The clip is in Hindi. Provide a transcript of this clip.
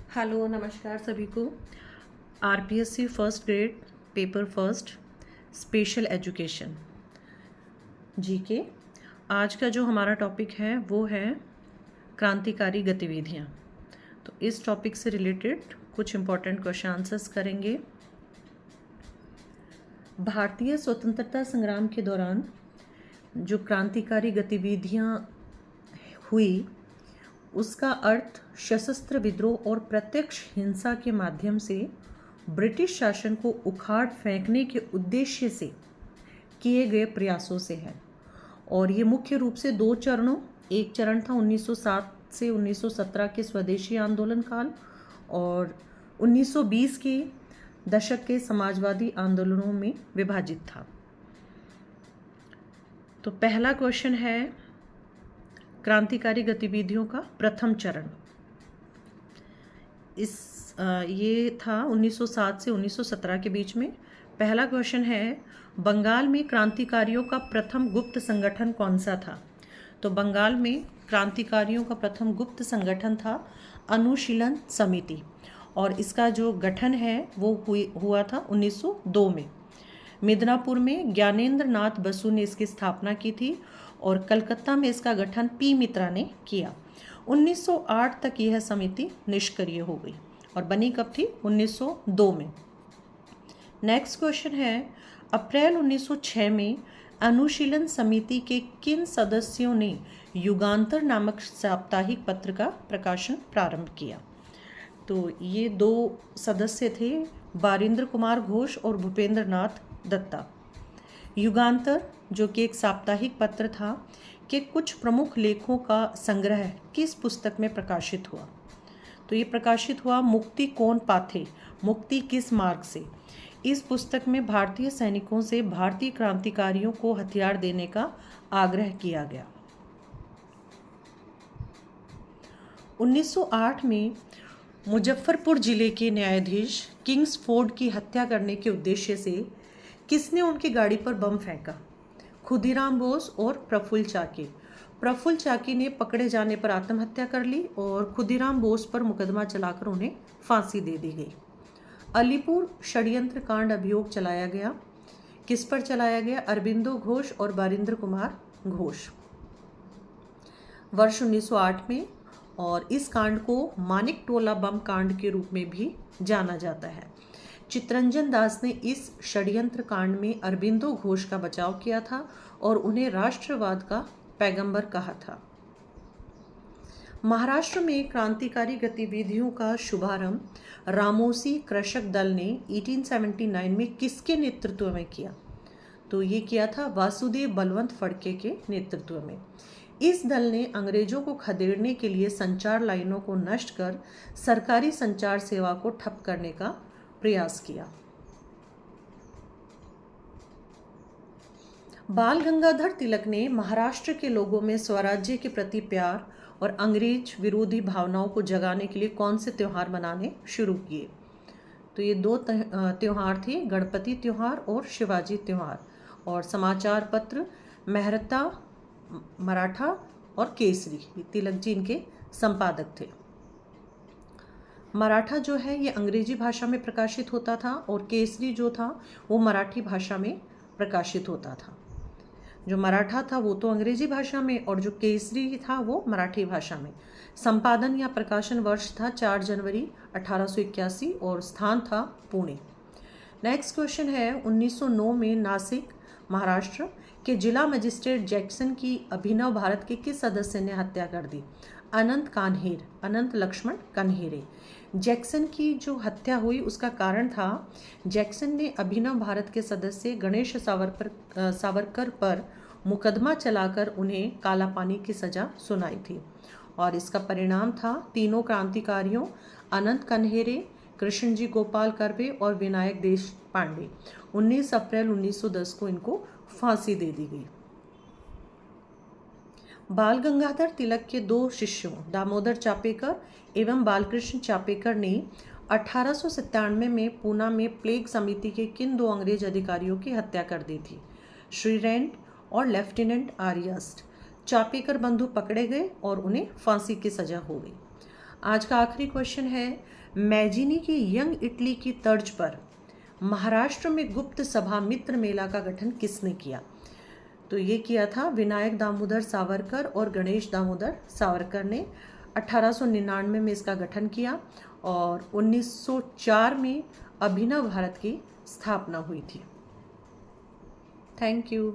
हेलो नमस्कार सभी को। RPSC first grade paper first special education GK. आज का जो हमारा टॉपिक है वो है क्रांतिकारी गतिविधियाँ। तो इस टॉपिक से रिलेटेड कुछ इम्पोर्टेंट क्वेश्चन आंसर्स करेंगे। भारतीय स्वतंत्रता संग्राम के दौरान जो क्रांतिकारी गतिविधियाँ हुई उसका अर्थ सशस्त्र विद्रोह और प्रत्यक्ष हिंसा के माध्यम से ब्रिटिश शासन को उखाड़ फेंकने के उद्देश्य से किए गए प्रयासों से है। और ये मुख्य रूप से दो चरणों, एक चरण था 1907 से 1917 के स्वदेशी आंदोलन काल और 1920 के दशक के समाजवादी आंदोलनों में विभाजित था। तो पहला क्वेश्चन है क्रांतिकारी गतिविधियों का प्रथम चरण। ये था 1907 से 1917 के बीच में। पहला क्वेश्चन है बंगाल में क्रांतिकारियों का प्रथम गुप्त संगठन कौन सा था? तो बंगाल में क्रांतिकारियों का प्रथम गुप्त संगठन था अनुशीलन समिति और इसका जो गठन है वो हुआ था 1902 में। मिदनापुर में ज्ञानेंद्र नाथ बसु ने इसकी स्थापना की थी और कलकत्ता में इसका गठन पी मित्रा ने किया। 1908 तक यह समिति निष्क्रिय हो गई और बनी कब थी? 1902 में। नेक्स्ट क्वेश्चन है अप्रैल 1906 में अनुशीलन समिति के किन सदस्यों ने युगांतर नामक साप्ताहिक पत्र का प्रकाशन प्रारंभ किया? तो ये दो सदस्य थे, बारिंद्र कुमार घोष और भूपेंद्र नाथ दत्ता। युगांतर जो कि एक साप्ताहिक पत्र था के कुछ प्रमुख लेखों का संग्रह किस पुस्तक में प्रकाशित हुआ? तो ये प्रकाशित हुआ मुक्ति कौन पाथे, मुक्ति किस मार्ग से। इस पुस्तक में भारतीय सैनिकों से भारतीय क्रांतिकारियों को हथियार देने का आग्रह किया गया। 1908 में मुजफ्फरपुर जिले के न्यायाधीश किंग्सफोर्ड की हत्या करने के उद्देश्य से किसने उनकी गाड़ी पर बम फेंका? खुदीराम बोस और प्रफुल्ल चाकी। प्रफुल्ल चाकी ने पकड़े जाने पर आत्महत्या कर ली और खुदीराम बोस पर मुकदमा चलाकर उन्हें फांसी दे दी गई। अलीपुर षड्यंत्र कांड अभियोग चलाया गया। किस पर चलाया गया? अरबिंदो घोष और बारिंद्र कुमार घोष वर्ष 1908 में। और इस कांड को मानिक टोला बम कांड के रूप में भी जाना जाता है। चित्तरंजन दास ने इस षड्यंत्र कांड में अरबिंदो घोष का बचाव किया था और उन्हें राष्ट्रवाद का पैगंबर कहा था। महाराष्ट्र में क्रांतिकारी गतिविधियों का शुभारंभ रामोसी कृषक दल ने 1879 में किसके नेतृत्व में किया? तो ये किया था वासुदेव बलवंत फड़के के नेतृत्व में। इस दल ने अंग्रेजों को खदेड़ने के लिए संचार लाइनों को नष्ट कर सरकारी संचार सेवा को ठप करने का प्रयास किया। बाल गंगाधर तिलक ने महाराष्ट्र के लोगों में स्वराज्य के प्रति प्यार और अंग्रेज विरोधी भावनाओं को जगाने के लिए कौन से त्योहार मनाने शुरू किए? तो ये दो त्योहार थे, गणपति त्योहार और शिवाजी त्योहार। और समाचार पत्र मेहरता, मराठा और केसरी, तिलक जी इनके संपादक थे। मराठा जो है ये अंग्रेजी भाषा में प्रकाशित होता था और केसरी जो था वो मराठी भाषा में प्रकाशित होता था। जो मराठा था वो तो अंग्रेजी भाषा में और जो केसरी था वो मराठी भाषा में। संपादन या प्रकाशन वर्ष था 4 जनवरी 1881 और स्थान था पुणे। नेक्स्ट क्वेश्चन है 1909 में नासिक महाराष्ट्र के जिला मजिस्ट्रेट जैक्सन की अभिनव भारत के किस सदस्य ने हत्या कर दी? अनंत कान्हेर, अनंत लक्ष्मण कन्हेरे। जैक्सन की जो हत्या हुई उसका कारण था जैक्सन ने अभिनव भारत के सदस्य गणेश सावरकर पर मुकदमा चलाकर उन्हें काला पानी की सजा सुनाई थी और इसका परिणाम था तीनों क्रांतिकारियों अनंत कन्हेरे, कृष्णजी गोपाल कर्वे और विनायक देशपांडे 19 अप्रैल 1910 को इनको फांसी दे दी गई। बाल गंगाधर तिलक के दो शिष्यों दामोदर चापेकर एवं बालकृष्ण चापेकर ने 1897 में पूना में प्लेग समिति के किन दो अंग्रेज अधिकारियों की हत्या कर दी थी? श्री रेंट और लेफ्टिनेंट आर्यस्ट। चापेकर बंधु पकड़े गए और उन्हें फांसी की सजा हो गई। आज का आखिरी क्वेश्चन है, मैजिनी की यंग इटली की तर्ज पर महाराष्ट्र में गुप्त सभा मित्र मेला का गठन किसने किया? तो ये किया था विनायक दामोदर सावरकर और गणेश दामोदर सावरकर ने 1899 में इसका गठन किया और 1904 में अभिनव भारत की स्थापना हुई थी। Thank you.